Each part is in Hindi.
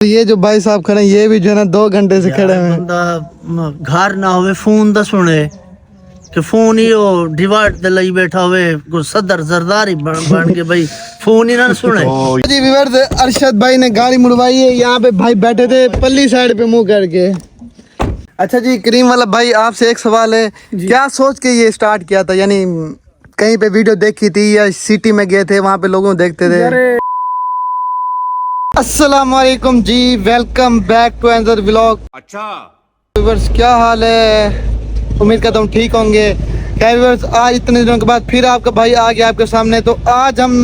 ये जो भाई साहब खड़े हैं ये भी जो है ना 2 घंटे से खड़े हैं। बंदा घर ना होवे फोन दा सुने कि फोन ही वो डिवाइड दे लई बैठा हुए को सदर जरदारी बन के भाई फोन ही ना सुने। जी व्यूअर्स, अरशद भाई ने गाड़ी मुड़वाई है। यहाँ पे भाई बैठे थे पल्ली साइड पे मुंह करके। अच्छा जी करीम वाला भाई, आपसे एक सवाल है, क्या सोच के ये स्टार्ट किया था? यानी कहीं पे वीडियो देखी थी या सिटी में गए थे वहाँ पे लोगों को देखते थे? अस्सलाम वालेकुम जी, welcome back to another vlog. अच्छा व्यूअर्स क्या हाल है? उम्मीद करता हूँ ठीक होंगे। क्या व्यूअर्स, आज इतने दिनों के बाद फिर आपका भाई आ गया आपके सामने। तो आज हम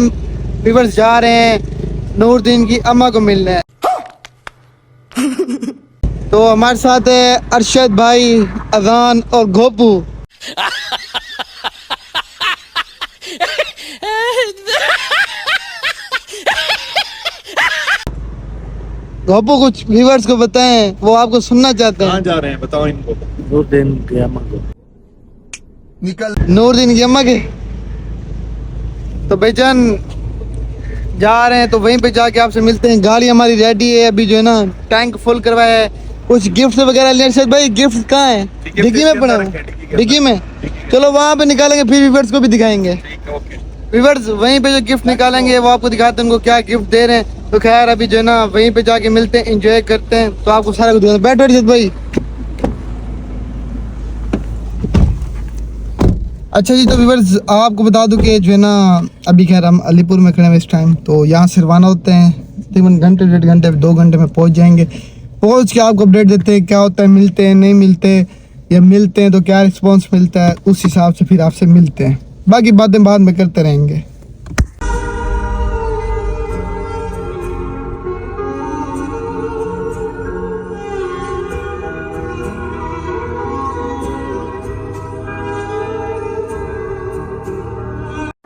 व्यूअर्स जा रहे हैं नूरदीन की अम्मा को मिलने। तो हमारे साथ है अरशद भाई, अजान और गोपू। गोपू कुछ व्यूअर्स को बताएं, वो आपको सुनना चाहते हैं। कहाँ जा रहे हैं बताओ इनको। नूरदीन की अम्मा को नूरदीन की अम्मा के। तो भाईजान जा रहे हैं, तो वहीं पे जाके आपसे मिलते हैं। गाड़ी हमारी रेडी है, अभी जो है ना टैंक फुल करवाया है। कुछ गिफ्ट वगैरह ले। अरशद भाई गिफ्ट कहाँ है? डिग्गी में पड़ा है। डिग्गी में चलो वहाँ पे निकालेंगे, फिर व्यूअर्स को भी दिखाएंगे। व्यूअर्स वहीं पे जो गिफ्ट निकालेंगे वो आपको दिखाते हैं उनको क्या गिफ्ट दे रहे हैं। तो खैर अभी जो है ना वहीं पे जाके मिलते हैं, एंजॉय करते हैं। तो आपको सारा कुछ दिखाते हैं। बैठो अरशद भाई। अच्छा जी, तो व्यूअर्स आपको बता दूं कि जो है ना अभी खैर हम अलीपुर में खड़े हैं इस टाइम। तो यहाँ से रवाना होते हैं, तकरीबन घंटे 1.5 घंटे 2 घंटे में पहुँच जाएंगे। पहुँच के आपको अपडेट देते हैं क्या होता है, मिलते हैं नहीं मिलते, या मिलते हैं तो क्या रिस्पॉन्स मिलता है, उस हिसाब से फिर आपसे मिलते हैं। बाकी बातें बाद में करते रहेंगे।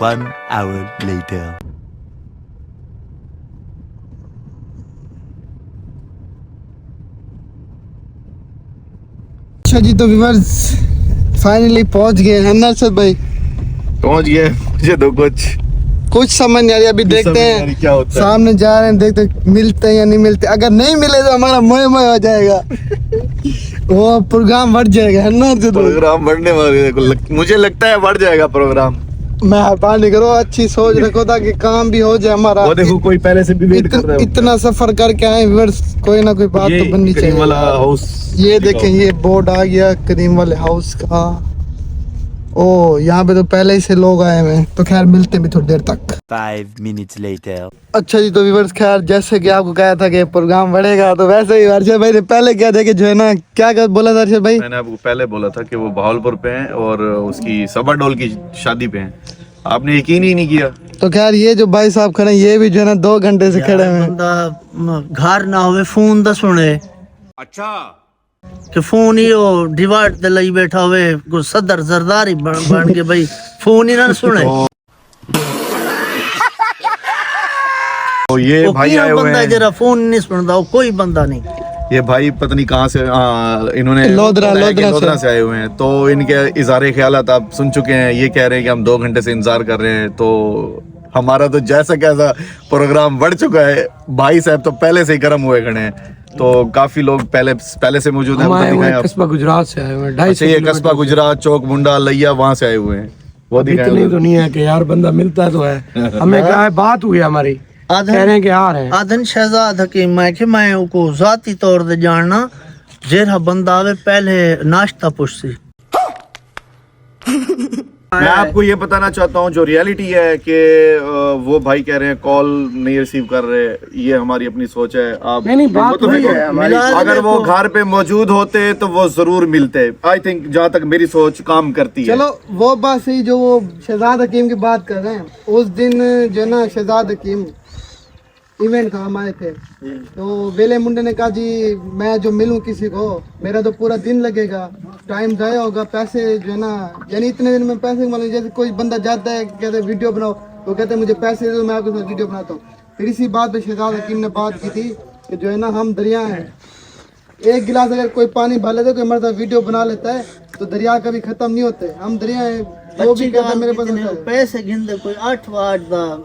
One hour later. अच्छा जी, तो व्यूअर्स फाइनली पहुंच गए हैं ना अरशद भाई? पहुंच गए। मुझे तो कुछ समझ नहीं आ रही। अभी देखते हैं क्या होता है। सामने जा रहे हैं, देखते हैं मिलते हैं या नहीं मिलते। अगर नहीं मिले तो हमारा मोह मोह हो जाएगा। वो प्रोग्राम बढ़ जाएगा है ना? तो प्रोग्राम बढ़ने वाले मुझे लगता है बढ़ जाएगा प्रोग्राम। मेहरबानी करो, अच्छी सोच रखो ताकि काम भी हो जाए हमारा। वो देखो कोई पहले से भी वेट कर रहा है। इतना सफर करके आए व्यूअर्स, कोई ना कोई बात तो बननी चाहिए। वाला हाउस ये देखें, ये बोर्ड आ गया करीम वाले हाउस का। ओ यहाँ पे तो पहले ही से लोग आए हुए हैं। तो खैर मिलते भी थोड़ी देर तक। 5 minutes later. अच्छा जी, तो व्यूअर्स खैर जैसे कि आपको कहा था कि प्रोग्राम बढ़ेगा, तो वैसे ही अरशद भाई ने पहले क्या था कि जो है ना क्या बोला था अरशद भाई? मैंने आपको पहले बोला था कि वो बहावलपुर पे हैं और उसकी सबा डोल की शादी पे हैं। आपने यकीन ही नहीं किया। तो खैर ये जो भाई साहब खड़े हैं ये भी जो है ना 2 घंटे से खड़े हैं। बंदा घर ना होवे फोन दा सुने अच्छा कि फोन ही वो डिवाइड दे लई बैठा हुए को सदर जरदारी बन के भाई फोन ही ना सुने। तो ये वो भाई आए हुए बंदा हैं। जरा फोन नहीं सुनता, वो कोई बंदा नहीं। ये भाई पता नहीं कहाँ से इन्होंने लोधरा से आए हुए हैं। तो इनके इज़ारे ख्यालात आप सुन चुके हैं। ये कह रहे हैं कि हम 2 घंटे से इंतजार कर रहे हैं। तो हमारा तो जैसा कैसा प्रोग्राम बढ़ चुका है। भाई साहब तो पहले से ही गर्म हुए खड़े हैं। तो काफी लोग पहले से मौजूद हैं। कस्बा गुजरात से आए हुए हैं। 250 ये कस्बा गुजरात, चौक मुंडा, लैया वहाँ से आए हुए हैं। वो इतनी तो नहीं है कि यार बंदा मिलता तो है। हमें कहा है बात हुई हमारी, कह रहे हैं कि आ रहे हैं। आदन शहजाद हकीम मैं उनको जाती तौर पे जानना, जेरा बंदा आवे पहले नाश्ता पुछसी। मैं आपको ये बताना चाहता हूँ जो रियलिटी है कि वो भाई कह रहे हैं कॉल नहीं रिसीव कर रहे। ये हमारी अपनी सोच है। आप नहीं बात हुई है हमारी। अगर वो घर पे मौजूद होते तो वो जरूर मिलते। आई थिंक जहाँ तक मेरी सोच काम करती है। चलो वो बात सही जो वो शहजाद हकीम की बात कर रहे हैं। उस दिन जो ना शहजाद हकीम इवेंट था, हम आए थे। तो वेले मुंडे ने कहा जी मैं जो मिलूं किसी को मेरा तो पूरा दिन लगेगा, टाइम जाया होगा, पैसे जो है ना, यानी इतने दिन में पैसे मतलब जैसे कोई बंदा जाता है कहते हैं वीडियो बनाओ, तो कहते हैं मुझे पैसे दे दो मैं आपके साथ वीडियो बनाता हूँ। फिर इसी बात पे शहजाद हकीम ने बात की थी कि जो है ना हम दरिया हैं, एक गिलास अगर कोई पानी भर लेता है कोई हमारे साथ वीडियो बना लेता है तो दरिया कभी खत्म नहीं होते। हम दरिया हैं, वो भी कहता है मेरे पास कितने होता है। पैसे गिनते कोई 8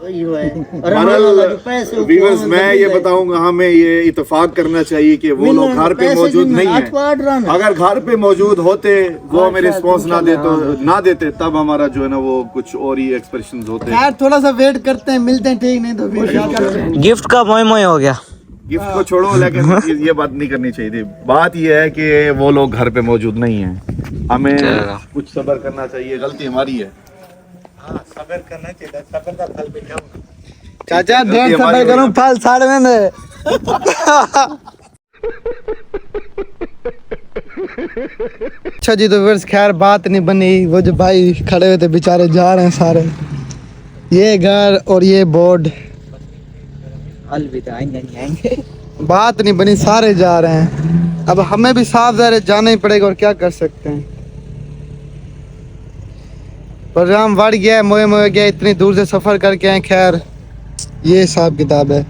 ये है और हमारे वाला जो पैसे व्यूअर्स मैं ये बताऊंगा हमें ये इत्तेफाक करना चाहिए कि वो लोग घर पे मौजूद नहीं है। 8 रन अगर घर पे मौजूद होते वो हमें रिस्पॉन्स ना देते तब हमारा जो है ना वो कुछ और ही एक्सप्रेशंस होते। यार थोड़ा सा वेट करते हैं, मिलते हैं, ठीक नहीं तो फिर क्या करते हैं। गिफ्ट का मोय मोय हो गया। गिफ्ट को छोड़ो, लेकिन ये बात नहीं करनी चाहिए थी। बात ये है कि वो लोग घर पे मौजूद नहीं है, हमें कुछ सब्र करना चाहिए। गलती हमारी है। चाचा ढेर सब्र करो, फल साड़ में दे। अच्छा जी, तो फिर खैर बात नहीं बनी। वो जो भाई खड़े हुए थे बेचारे जा रहे हैं सारे, ये घर और ये बोर्ड, बात नहीं बनी, सारे जा रहे हैं। अब हमें भी साफ ज़ाहिर जाना ही पड़ेगा और क्या कर सकते हैं। प्रोग्राम बढ़ गया है, मोए मोए गया, इतनी दूर से सफ़र करके आए। खैर ये हिसाब किताब है।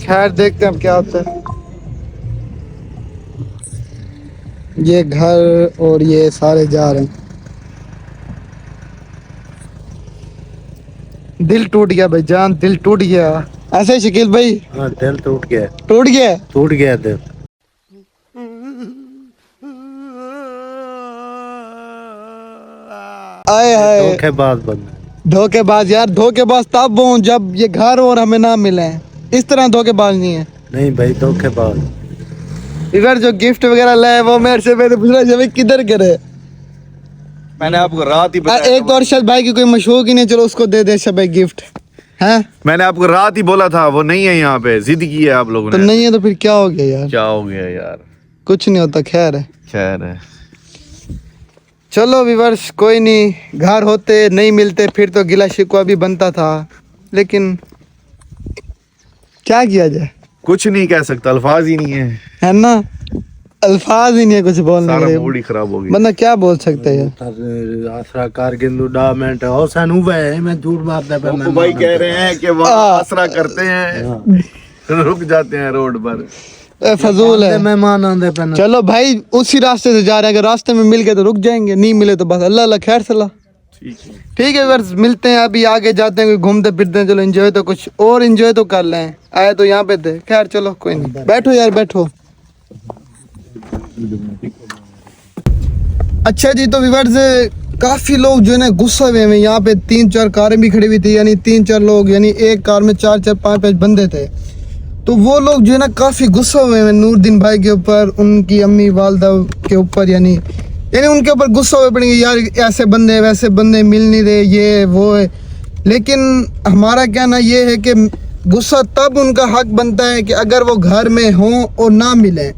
खैर देखते हैं अब क्या होता है। ये घर और ये सारे जा रहे हैं। दिल टूट गया भाई जान, दिल टूट गया। ऐसे ही शकील भाई? हाँ, दिल टूट गया दिल। आए हाय, धोखेबाज यार, धोखेबाज तब हूँ जब ये घर और हमें ना मिले। इस तरह धोखेबाज नहीं है। नहीं भाई, धोखेबाज। इधर जो गिफ्ट वगैरह लाए वो मेरे से मैंने पूछा जब किधर करे। मैंने आपको रात ही बताया एक तो अरशद भाई की कोई मशहूर ही नहीं, चलो उसको दे दे अरशद भाई गिफ्ट है। मैंने आपको रात ही बोला था वो नहीं है यहाँ पे, जिद की है आप लोगों तो ने। नहीं है तो फिर क्या हो गया यार? क्या हो गया यार? कुछ नहीं होता, खैर है। खैर है। चलो व्यूअर्स, कोई नहीं, घर होते नहीं मिलते फिर तो गिला शिकवा भी बनता था, लेकिन क्या किया जाए, कुछ नहीं कह सकता, अल्फाज ही नहीं है ना, अल्फाज ही नहीं है कुछ बोलने सारा के। मूड ही खराब हो गया। बंदा क्या बोल सकता है यार। आसरा कारगिल डामेंट हौसन हुआ है, मैं झूठ मारता पे तो भाई कह रहे हैं कि वहाँ आसरा करते हैं, रुक जाते हैं रोड पर। फजूल है। मेहमान आंदे पे चलो भाई उसी रास्ते से जा रहे हैं, अगर रास्ते में मिल गए तो रुक जाएंगे, नहीं मिले तो बस अल्लाह अल्लाह खैर सलाह। ठीक है व्यूअर्स, मिलते हैं, अभी आगे जाते हैं, घूमते फिरते हैं। चलो एंजॉय तो कुछ और एंजॉय तो कर लें, आए तो यहाँ पे थे। खैर चलो कोई नहीं, बैठो यार बैठो। अच्छा जी, तो व्यूअर्स काफी लोग जो है ना गुस्सा हुए हैं। यहाँ पे 3-4 कारें भी खड़ी हुई थी, यानी 3-4 लोग, यानी एक कार में 4-4 5-5 बंदे थे। तो वो लोग जो है ना काफी गुस्सा हुए हैं नूरदीन भाई के ऊपर, उनकी अम्मी वालदा के ऊपर, यानी उनके ऊपर गुस्सा हुए पड़ेंगे यार, ऐसे बंदे वैसे बंदे मिल नहीं रहे, ये वो है। लेकिन हमारा कहना ये है कि गुस्सा तब उनका हक बनता है कि अगर वो घर में हों और ना मिले।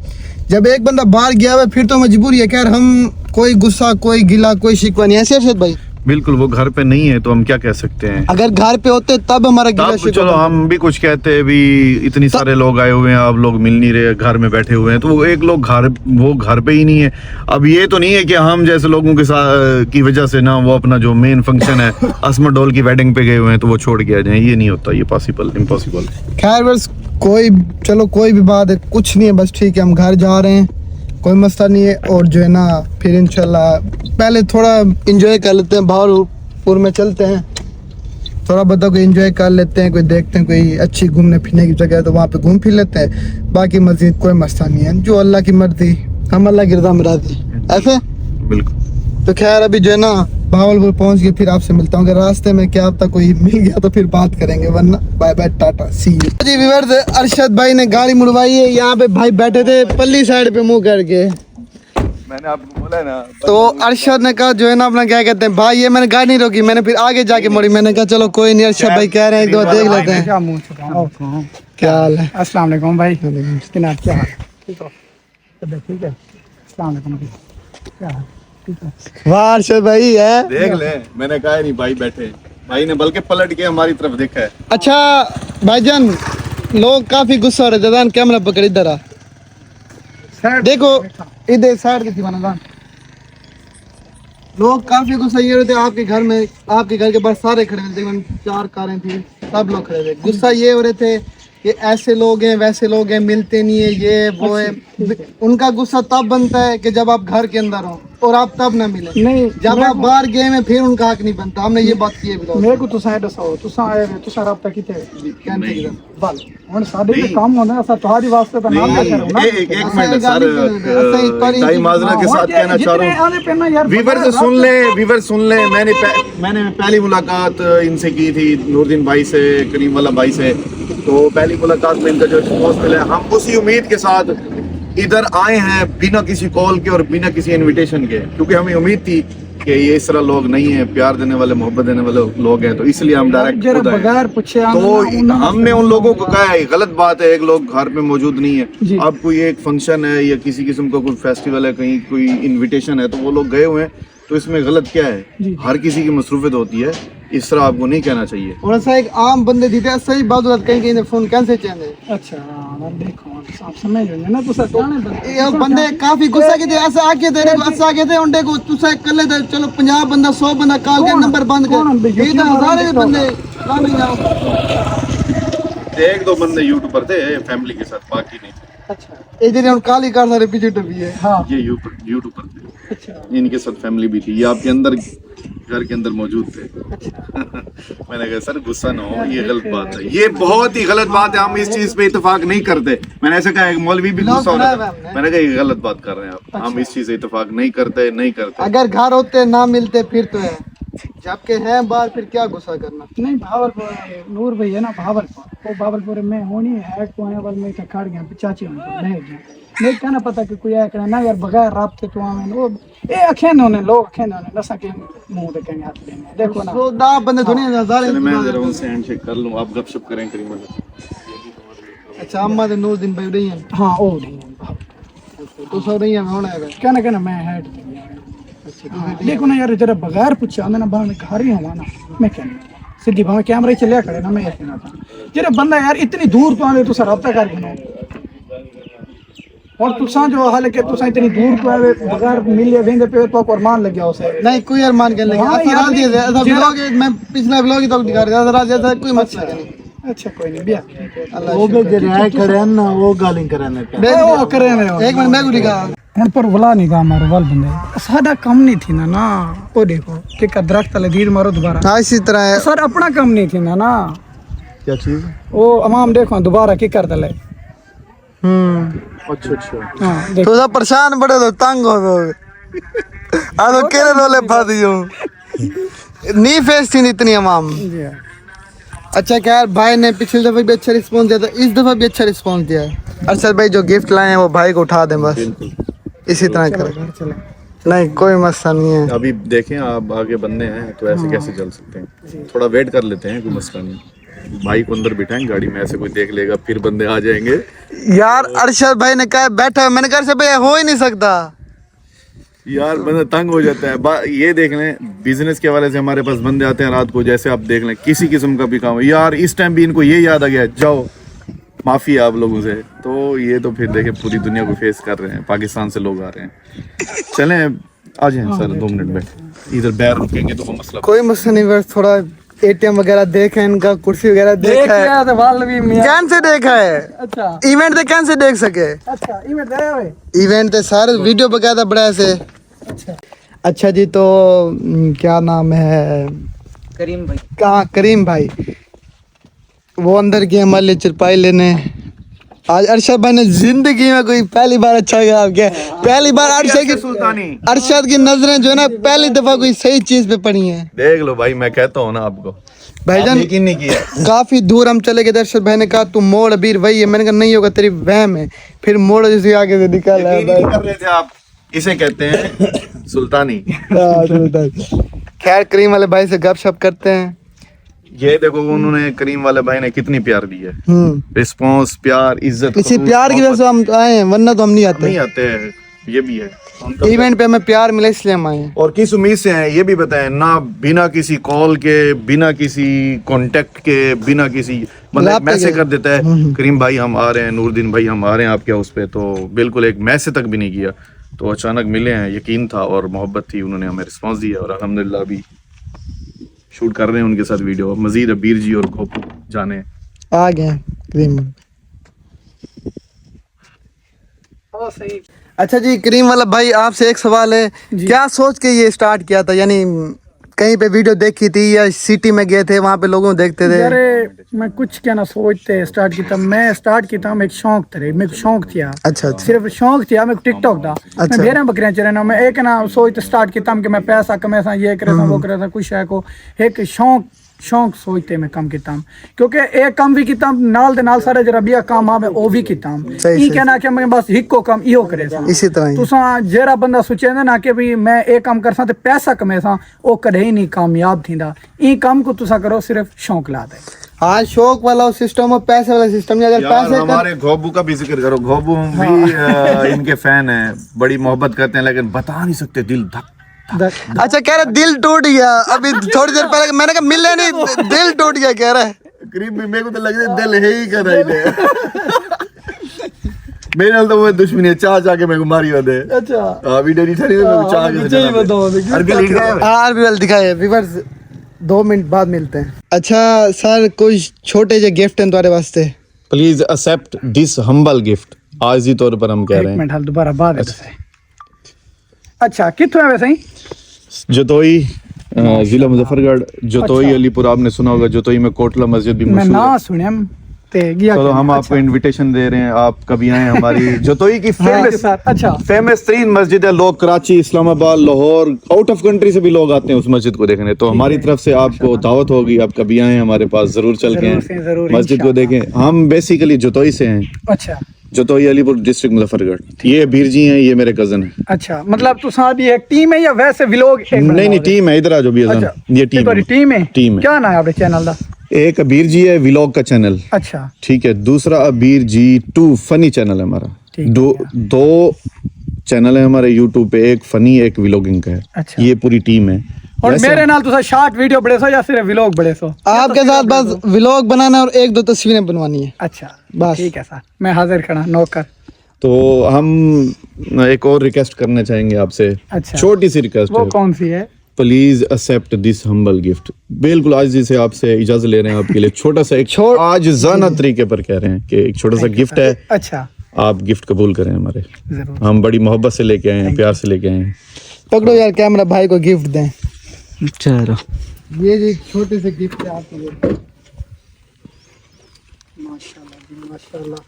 जब एक बंदा बाहर गया हुआ फिर तो मजबूरी है। खैर हम कोई गुस्सा, कोई गिला, कोई शिकवा नहीं, ऐसे अरशद भाई? बिल्कुल, वो घर पे नहीं है तो हम क्या कह सकते हैं। अगर घर पे होते तब हमारा गिला तब शिकवा। चलो हम भी कुछ कहते हैं, भी इतनी सारे लोग आए हुए हैं, आप लोग मिल नहीं रहे, घर में बैठे हुए हैं, तो वो एक लोग वो घर पे ही नहीं है। अब ये तो नहीं है कि हम जैसे लोगों के साथ की वजह से ना वो अपना जो मेन फंक्शन है असमत डोल की वेडिंग पे गए हुए हैं तो वो छोड़ के आ जाए, ये नहीं होता, ये पॉसिबल इम्पॉसिबल। खैर बस कोई भी बात है, कुछ नहीं है, बस ठीक है, हम घर जा रहे हैं, कोई मसला नहीं है। और जो है ना फिर इंशाल्लाह पहले थोड़ा एंजॉय कर लेते हैं, भावलपुर में चलते हैं, थोड़ा बताओ कोई एंजॉय कर लेते हैं, कोई देखते हैं कोई अच्छी घूमने फिरने की जगह है तो वहाँ पे घूम फिर लेते हैं। बाकी मस्जिद कोई मसला नहीं है, जो अल्लाह की मर्जी, हम अल्लाह की रज़ा में राज़ी, ऐसे बिल्कुल। तो खैर अभी जो है ना भावलपुर पहुँच गए, फिर आपसे मिलता हूँ। अगर रास्ते में क्या पता कोई मिल गया तो फिर बात करेंगे, वरना bye bye tata see you. जी व्यूअर्स, अरशद भाई ने गाड़ी मुड़वाई है, यहाँ पे भाई बैठे थे पल्ली साइड पे मुंह करके। मैंने आपको बोला ना, तो अरशद ने कहा जो है ना अपना क्या कहते हैं भाई, ये मैंने गाड़ी नहीं रोकी, मैंने फिर आगे जाके मुड़ी। मैंने कहा चलो कोई नहीं, अरशद भाई कह रहे हैं एक दो देख लेते हैं। क्या हाल है? अस्सलाम वालेकुम भाई। क्या हाल? ठीक है, अस्सलाम वालेकुम। क्या हाल? वाह अरशद भाई है। देख ले, मैंने कहा नहीं भाई बैठे, भाई ने बल्कि पलट के हमारी तरफ देखा है। अच्छा भाईजान, लोग काफी गुस्सा हो रहे थे, जान कैमरा पकड़ इधर आ, देखो इधर साइड की दीवाना जान। लोग काफी गुस्सा ये हो रहे थे आपके घर में, आपके घर के पास सारे खड़े थे, तकरीबन 4 कारें थी, सब लोग खड़े थे। गुस्सा ये हो रहे थे कि ऐसे लोग हैं वैसे लोग हैं, मिलते नहीं है, ये वो है। उनका गुस्सा तब बनता है कि जब आप घर के अंदर हो, और आप तब ना मिले। नहीं जब आप बाहर गए हैं फिर उनका हक नहीं बनता। हमने ये बात की है बिल्कुल। मेरे को तुसा है दसो तुसा आए वे तुसा राब्ता किते कैंसिल कर। बल हुन साडे पे काम होना असा तुम्हारी वास्ते तो नाम नहीं, करो ना एक मिनट सर, ताई माजरा के साथ कहना चाह रहा हूँ, आने पे ना यार वीवर से सुन ले। मैंने पहली मुलाकात इनसे की थी, नूरदीन भाई से, करीम वाला भाई से। तो पहली मुलाकात में इनका जो रिस्पॉन्स मिला, हम उसी उम्मीद के साथ इधर आए हैं, बिना किसी कॉल के और बिना किसी इनविटेशन के, क्योंकि हमें उम्मीद थी कि ये इस तरह लोग नहीं है, प्यार देने वाले, मोहब्बत देने वाले लोग हैं, तो इसलिए हम डायरेक्ट जरा खुद आए। बगैर पूछे तो हमने उन लोगों को कहा है गलत बात है, एक लोग घर पे मौजूद नहीं है, अब कोई एक फंक्शन है या किसी किस्म का कोई फेस्टिवल है, कहीं कोई इनविटेशन है, तो वो लोग गए हुए हैं, तो इसमें गलत क्या है? हर किसी की मसरूफियत होती है, इस तरह आपको नहीं कहना चाहिए। और ऐसा एक आम बंदे दीते सही बात कहीं ने फोन कैसे चेंज। अच्छा हां देखो आप समझ रहे हैं ना तुसा ये बंदे काफी गुस्सा के थे, ऐसे आके तेरे को ऐसा आके थे उनके को तुसा कल्ले दे चलो 50 बंदा 100 बंदा कॉल के नंबर बंद कर। ये तो सारे बंदे नहीं जाओ। एक दो बंदे यूट्यूबर थे फैमिली के साथ, बाकी नहीं। अच्छा ये जे हम काली कार सारे पीछे टपी है। हां ये यूट्यूबर थे, अच्छा इनके साथ फैमिली भी थी, ये आपके अंदर घर के अंदर मौजूद थे। मैंने कहा सर गुस्सा ना हो, ये गलत बात है, ये बहुत ही गलत बात है, हम इस चीज पे इत्तेफाक नहीं करते। मैंने ऐसे कहा, एक मौलवी भी गुस्सा हो रहा था, मैंने कहा ये गलत बात कर रहे हैं आप, हम इस चीज से इत्तेफाक नहीं करते। अगर घर होते ना मिलते फिर तो है, जबकि हैं बाहर फिर क्या गुस्सा करना। नहीं भावलपुर नूर भाई है ना भावलपुर, वो भावलपुर में होनी है को है वाल में खड़ गया चाची उनको नहीं गया नहीं कहना पता कि कोई आया ना यार बगैर राब्ते तो आवे वो ए अखे ने लोग अखे ने नसा के मुंह पे कहीं हाथ देने देखो ना। तो दा बंदे थोड़ी हैं सारे। मैं जरा उनसे हैंडशेक कर लूं, आप गपशप करें करीम वाले। अच्छा अम्मा तो नूरदीन भाई रही हैं। हां ओ नहीं तो सब रही हैं होना है कहना मैं हेड देखो ना यार जरा बगैर पूछा ना बाहर घर ही हुआ ना मैं कहना सीधी भाव कैमरे चलिया खड़े ना मैं ये कहना था जरा बंदा यार इतनी दूर तो आवे तुसा राब्ता कर बनो और तुसा जो हाल के तुसा इतनी दूर तो आवे बगैर मिले वेंगे पे तो अरमान लग गया उसे नहीं कोई अरमान कर लेंगे। ऐसा ब्लॉग मैं पिछला ब्लॉग ही तो दिखा रहा था राज ऐसा कोई मसला नहीं। अच्छा कोई नहीं बिया वो भी जरा खड़े ना वो गालिंग कराने वो करे ना एक मिनट मैं को दिखा ਹੁਣ ਪਰ ਵਲਾ ਨਹੀਂ ਗਾ ਮਾਰੋ ਵਾਲ ਬੰਦੇ ਸਾਡਾ ਕੰਮ ਨਹੀਂ ਥੀ ਨਾ ਉਹ ਦੇਖੋ ਕਿ ਦਰਖਤ ਤਲੇ ਧੀਰ ਮਾਰੋ ਦੁਬਾਰਾ हाँ इसी तरह है। सर अपना काम नहीं थी ना क्या चीज? वो अमाम देखो दोबारा की कर दले अच्छा हाँ देखो तो सब परेशान बड़े तो तंग हो गए आ तो केरे रोले फा दियो नी फेस थी इतनी अमाम। अच्छा खैर भाई ने पिछली दफा भी अच्छा रिस्पांस दिया था, इस दफा भी अच्छा रिस्पांस दिया है। अरशद भाई जो गिफ्ट लाए हैं वो भाई को उठा दें बस, इसी तरह करें। नहीं कोई मसला नहीं है। अभी देखें आप आगे बनने हैं तो ऐसे कैसे चल सकते हैं, थोड़ा वेट कर लेते हैं, कोई मसला नहीं। भाई को अंदर बिठाएं गाड़ी में, ऐसे कोई देख लेगा फिर बंदे आ जाएंगे। यार अरशद भाई ने कहा बैठा है, मैंने कहा अरशद भाई हो ही नहीं सकता यार बंदा तंग हो जाता है। ये देख लें बिजनेस के हवाले से हमारे पास बंदे आते हैं रात को, जैसे आप देख लें किसी किस्म का भी काम हो, यार इस टाइम भी इनको ये याद आ गया जाओ माफी है आप लोगों से, तो ये तो फिर देखें पूरी दुनिया को फेस कर रहे हैं, पाकिस्तान से लोग आ रहे हैं। चलें आ जाएं सर 2 मिनट में, इधर बैर रुकेंगे तो वो मसला कोई मसला नहीं, बस थोड़ा एटीएम वगैरह देखा है इनका, कुर्सी वगैरह देखा है, तो वाल भी मियां कैन से देखा है। अच्छा इवेंट तो कैन से देख सके, अच्छा इवेंट आया हुए इवेंट तो सारे वीडियो बकायदा बड़ा से। अच्छा जी तो क्या नाम है करीम भाई कहाँ करीम भाई वो अंदर गए हमारे लिए चरपाई लेने। आज अरशद भाई ने जिंदगी में कोई पहली बार अच्छा गया आपके, पहली बार अरशद की नजरें जो है ना पहली दफा कोई सही चीज पे पड़ी हैं। देख लो भाई, मैं कहता हूँ ना आपको, भाईजान यकीन नहीं किया। काफी दूर हम चले गए थे, अरशद भाई ने कहा तू मोड़ अबीर वही है, मैंने कहा नहीं होगा तेरी वहम है, फिर मोड़ जैसे आगे से निकाला है यकीन नहीं कर रहे थे आप, इसे कहते हैं सुल्तानी। खैर करीम वाले भाई से गपशप करते हैं। ये देखो उन्होंने करीम वाले भाई ने कितनी प्यार दी है, रिस्पांस, प्यार, इज्जत, इसी प्यार की वजह से हम आए हैं, वरना तो हम नहीं आते। नहीं आते हैं, ये भी है। इवेंट पे हमें प्यार मिला इसलिए हम आए हैं। और किस उम्मीद से हैं ये भी बताएं ना, बिना किसी कॉल के, बिना किसी कांटेक्ट के, बिना किसी मतलब मैसेज कर देता है करीम भाई हम आ रहे हैं, नूरदीन भाई हम आ रहे हैं आपके हाउस पे, तो बिल्कुल एक मैसेज तक भी नहीं किया, तो अचानक मिले हैं, यकीन था और मोहब्बत थी, उन्होंने हमें रिस्पांस दिया और अल्हम्दुलिल्लाह अभी शूट कर रहे हैं उनके साथ वीडियो। मजीद अबीर जी और गोपू जाने आ गए करीम। ओ सही अच्छा जी करीम वाला भाई, आपसे एक सवाल है, क्या सोच के ये स्टार्ट किया था? यानी कहीं पे वीडियो देखी थी या सिटी में गए थे, वहाँ पे लोगों को देखते थे? अरे मैं कुछ क्या ना सोचते स्टार्ट किया, मैं स्टार्ट किया मैं एक शौक था, मेरे को शौक था। अच्छा अच्छा। सिर्फ शौक था मेरे को टिकटॉक था। अच्छा। मैं भेड़ियां बकरियां चराना, मैं एक ना सोचते स्टार्ट किया कि मैं पैसा कमा सा, ये करे वो करे सा, कुछ है को एक शौक सोचते मैं कम किता, क्योंकि एक काम भी किता नाल दे नाल सारे जरा बिया काम आवे ओ भी किता। ई कहना कि मैं बस हिक्को काम इहो करे सा। इसी तरह ही तुसा जेरा बंदा सोचे ना कि भाई मैं एक काम कर सा ते पैसा कमे सा, ओ कदे ही नहीं कामयाब थींदा। ई काम को तुसा करो सिर्फ शौक ला दे। हाँ, शौक वाला सिस्टम और पैसे वाला सिस्टम। अगर यार पैसे हमारे घोबू का भी जिक्र करो। घोबू भी इनके फैन हैं, बड़ी मोहब्बत करते हैं, लेकिन बता नहीं सकते, दिल धक। अच्छा कह रहे दिल टूट गया, अभी थोड़ी देर पहले मैंने कहा मिले नहीं, दिल टूट गया कह रहा है। करीब भी मेरे को तो लग रहा है दिल है ही कर रही है। मेरे नाल तो वो दुश्मनी है, चाह के मेरे को मारी वदे। अच्छा अभी डरी ठरी मेरे को चाह के चाहिए बताओ देखिए। अरबी लिख रहा है। हाँ भी वाल दिखाए व्यूअर्स, 2 मिनट बाद मिलते हैं। अच्छा सर, कोई छोटे जे गिफ्ट हैं तुम्हारे वास्ते? Please accept this humble gift. आरजी तौर पर हम कह एक रहे हैं। मिनट हाल दोबारा बाद अच्छा कित्थों है वैसे ही? जतोई जिला मुजफ्फरगढ़, जतोई अलीपुर आपने सुना होगा। जतोई में कोटला मस्जिद भी मैं मशहूर ना है। सुने ते गया। चलो हम आपको इनविटेशन दे रहे हैं, आप कभी आए हमारी जतोई की फेमस अच्छा फेमस तरीन मस्जिद है। लोग Karachi, Islamabad, Lahore, out of country से भी लोग आते हैं उस मस्जिद को देखने। तो हमारी तरफ से आपको दावत होगी, आप कभी आए हमारे पास, जरूर चल के जरूर, मस्जिद को देखें। हम बेसिकली जतोई से हैं, अच्छा जतोई अलीपुर डिस्ट्रिक्ट मुजफ्फरगढ़। ये बीरजी हैं, ये मेरे कजन हैं। अच्छा मतलब तू सादी एक टीम है या वैसे व्लॉग? नहीं टीम है, इधर आ जो भी अच्छा ये टीम है। टीम है। टीम है। क्या नाम है आपके चैनल का? एक अबीर जी है व्लॉग का चैनल, अच्छा ठीक है। दूसरा अबीर जी 2 फनी चैनल है हमारा। दो चैनल है हमारे यूट्यूब पे, एक फनी एक व्लॉगिंग का है। अच्छा। ये पूरी टीम है। और मेरे नाल तुसा शॉर्ट वीडियो बड़े सो या सिर्फ व्लॉग बड़े सो? आपके साथ बस व्लॉग बनाना और 1-2 तस्वीरें बनवानी है। अच्छा बस। ठीक है सर, मैं हाजिर खड़ा नौकर। तो हम एक और रिक्वेस्ट करना चाहेंगे आपसे। अच्छा। छोटी सी रिक्वेस्ट वो है, कौन सी है? Please accept this humble gift. बिल्कुल आज जी से आपसे इजाजत ले रहे हैं आपके लिए। छोटा सा एक आज जाना तरीके पर कह रहे हैं कि एक छोटा सा गिफ्ट है, अच्छा आप गिफ्ट कबूल करें हमारे। जरूर। हम बड़ी मोहब्बत से लेके आए हैं, प्यार से लेके आए हैं। पकड़ो यार कैमरा, भाई को गिफ्ट दें। चलो ये जी छोटे से गिफ्ट है आपके लिए। माशाल्लाह जी माशाल्लाह।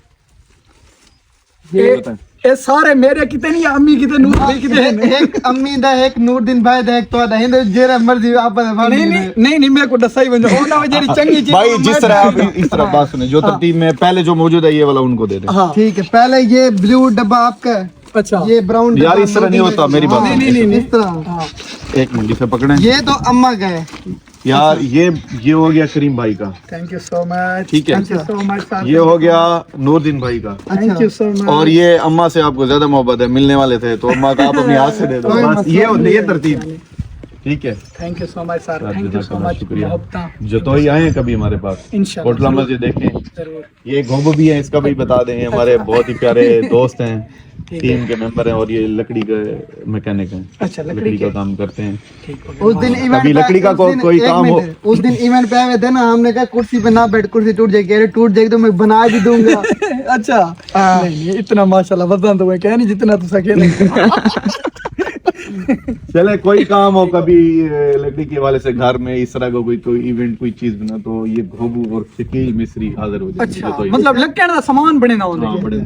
ये सारे मेरे कितने नहीं, अम्मी कितने, नूर भाई कितने? एक अम्मी दा, एक नूरदीन भाई दा, एक तो दा हिंद जेरा मर्जी आप नहीं मेरे को दसाई बन जाओ ना, जेरी चंगी चीज भाई जिस तरह आप इस तरह बात सुने, जो तरतीब में पहले जो मौजूद है ये वाला उनको दे दें। हाँ ठीक है। पहले ये ब्लू डब्बा आपका है, अच्छा ये ब्राउन यार इस तरह नहीं होता, मेरी बात नहीं इस तरह। एक मिनट इसे पकड़े। ये तो अम्मा का है यार ये हो गया करीम भाई का, थैंक यू सो मच। ठीक है। Thank you so much sir. ये हो गया नूरदीन भाई का, थैंक यू सो मच। और ये अम्मा से आपको ज्यादा मोहब्बत है, मिलने वाले थे तो अम्मा का आप अपने हाथ से दे दो बस। ये होती है तरतीब, ठीक है। Thank you so much sir, thank you so much. शुक्रिया। मोहब्बत जतोई आए हैं कभी हमारे पास, इंशाल्लाह कोटला मस्जिद देखें। जरूर। ये घोबू भी है, इसका भी बता दें, हमारे बहुत ही प्यारे दोस्त हैं, टीम के मेंबर हैं, और ये लकड़ी का मैकेनिक हैं। अच्छा, लकड़ी का के काम करते हैं। ठीक हो गया। उस दिन इवेंट कभी लकड़ी का कोई काम हो। उस दिन इवेंट पे आए थे ना, हमने कहा कुर्सी पे ना बैठ, कुर्सी टूट जाएगी। अरे टूट जाएगी तो मैं बना भी दूंगा। अच्छा नहीं इतना माशाल्लाह वजन तो मैं कह नहीं जितना तू सके। चले कोई काम हो कभी लकड़ी के वाले से घर में इस तरह का कोई इवेंट कोई चीज बना, तो ये घोबू और शकील मिस्री हाजिर हो जाए। अच्छा मतलब लकड़ दा सामान बने ना होने हाँ, बड़े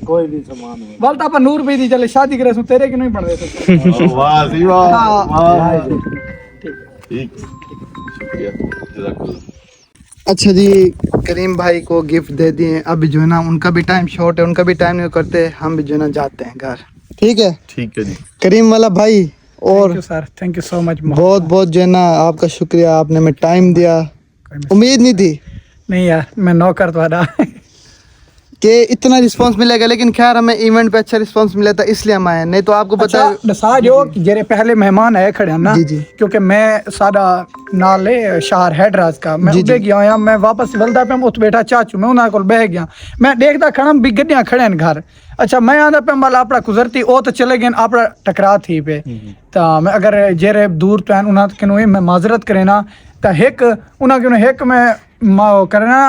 कोई भी सामान हो। बोल तो अपन नूर भाई दी चले शादी करे सो तेरे के नहीं बन रहे वाह जी वाह हाँ। वाह। ठीक शुक्रिया जज़ाकल्लाह। अच्छा जी, करीम भाई को गिफ्ट दे दिए। अभी जो है ना उनका भी टाइम शॉर्ट है, उनका भी टाइम नहीं करते, हम भी जो है ना जाते हैं घर। ठीक है ठीक है जी। करीम वाला भाई, और sir thank you so much. बहुत बहुत जो है ना आपका शुक्रिया, आपने हमें टाइम दिया। उम्मीद नहीं थी नहीं यार मैं नौकर तुम्हारा कि इतना रिस्पांस मिलेगा, लेकिन खैर हमें इवेंट पे अच्छा रिस्पांस मिला था इसलिए हम आए। नहीं तो आपको पता है दसा जो जेरे पहले मेहमान आए खड़े हैं ना, जी, जी। क्योंकि मैं सादा नाले शहर हैदराबाद का मैं उधर गया या मैं वापस वलदा पे उत बैठा चाचू मैं उन्हां कोल बह गया, मैं देखदा खड़ा भी गड्डियां खड़े हैं घर। अच्छा मैं आंदा पे माल अपना गुजरती ओ तो चले गए अपना टकरा थी पे, तो मैं अगर जेरे दूर तो हैं उन्हां के मैं माजरत करे ना, तो एक उन्हां के एक मैं करना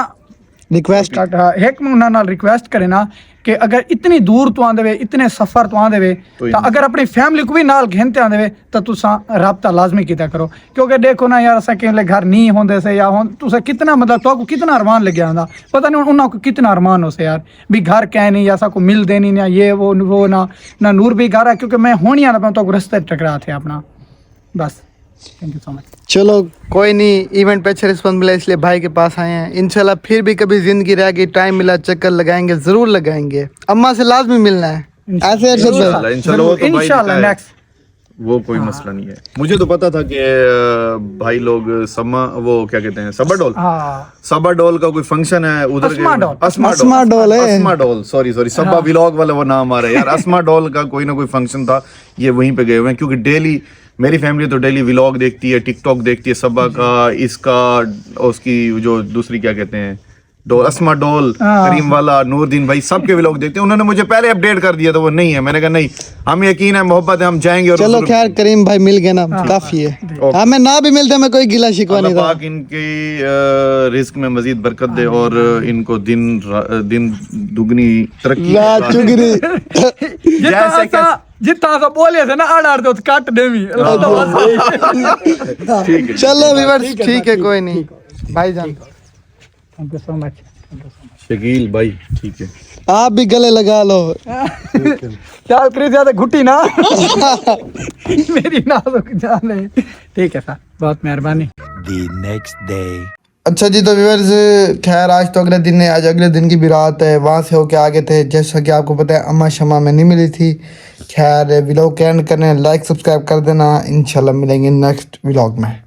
रिक्वेस्ट एक मैं उन्हां नाल रिक्वेस्ट करे ना कि अगर इतनी दूर तो आंदे वे इतने सफर तो आंदे वे तो अगर अपनी फैमिली को भी नाल घेनते आंदे वे तो तुसा राब्ता लाजमी किया करो क्योंकि देखो ना यार असा के घर नहीं होंदे से या हों तुसा कितना मतलब तो को कितना अरमान लग गया होंदा पता नहीं उन्हां को कितना अरमान हो से यार भी घर कह नहीं या सा को मिल देनी ना ये वो ना नूर भी घर है क्योंकि मैं होनी आना तो रास्ते टकरा थे अपना बस थैंक यू सो मच चलो कोई नहीं, इवेंट पे अच्छा रिस्पॉन्स मिला इसलिए भाई के पास आए हैं। इंशाल्लाह फिर भी कभी जिंदगी रह गई, टाइम मिला, चक्कर लगाएंगे, जरूर लगाएंगे। अम्मा से लाजमी मिलना है ऐसे अरशद भाई। इंशाल्लाह वो तो भाई इंशाल्लाह दिखा है। नेक्स्ट वो कोई मसला नहीं है। मुझे तो पता था कि भाई लोग वो क्या कहते हैं सबरडोल, हाँ सबरडोल का कोई फंक्शन है उधर अस्माडोल। अस्माडोल सॉरी सबा व्लॉग वाला वो नाम आ रहा है यार। अस्माडोल का कोई ना कोई फंक्शन था, ये वहीं पे गए हुए हैं क्योंकि डेली मेरी फैमिली तो डेली व्लॉग देखती है, टिकटॉक देखती है, सबा का, इसका, उसकी जो दूसरी क्या कहते हैं डोल, अस्मा डोल, करीम वाला, नूरदीन भाई, सबके व्लॉग देखते हैं। उन्होंने मुझे पहले अपडेट कर दिया था वो नहीं है। मैंने कहा नहीं, हम यकीन है, मोहब्बत है, हम जाएंगे। और चलो खैर करीम भाई मिल गए ना, काफी है। हमें ना भी मिलते मैं कोई गिला शिकवा नहीं था। पाक इनकी रिस्क में मजीद बरकत दे और इनको दिन दुगनी तरक्की जितना सा बोले थे ना आड़ तो काट देवी। ठीक है। चलो व्यूअर्स ठीक है, कोई नहीं भाईजान, thank you so much Shakeel भाई, ठीक है, आप भी गले लगा लो। क्या करी ज्यादा घुटी ना मेरी नाजुक जान है। ठीक है सर, बहुत मेहरबानी। The next day. अच्छा जी, तो व्यूअर्स खैर आज तो अगले दिन है, आज अगले दिन की भी रात है। वहाँ से होके आगे थे, जैसा कि आपको पता है अम्मा शमा में नहीं मिली थी। खैर व्लॉग एंड करने, लाइक सब्सक्राइब कर देना। इंशाल्लाह मिलेंगे नेक्स्ट व्लॉग में।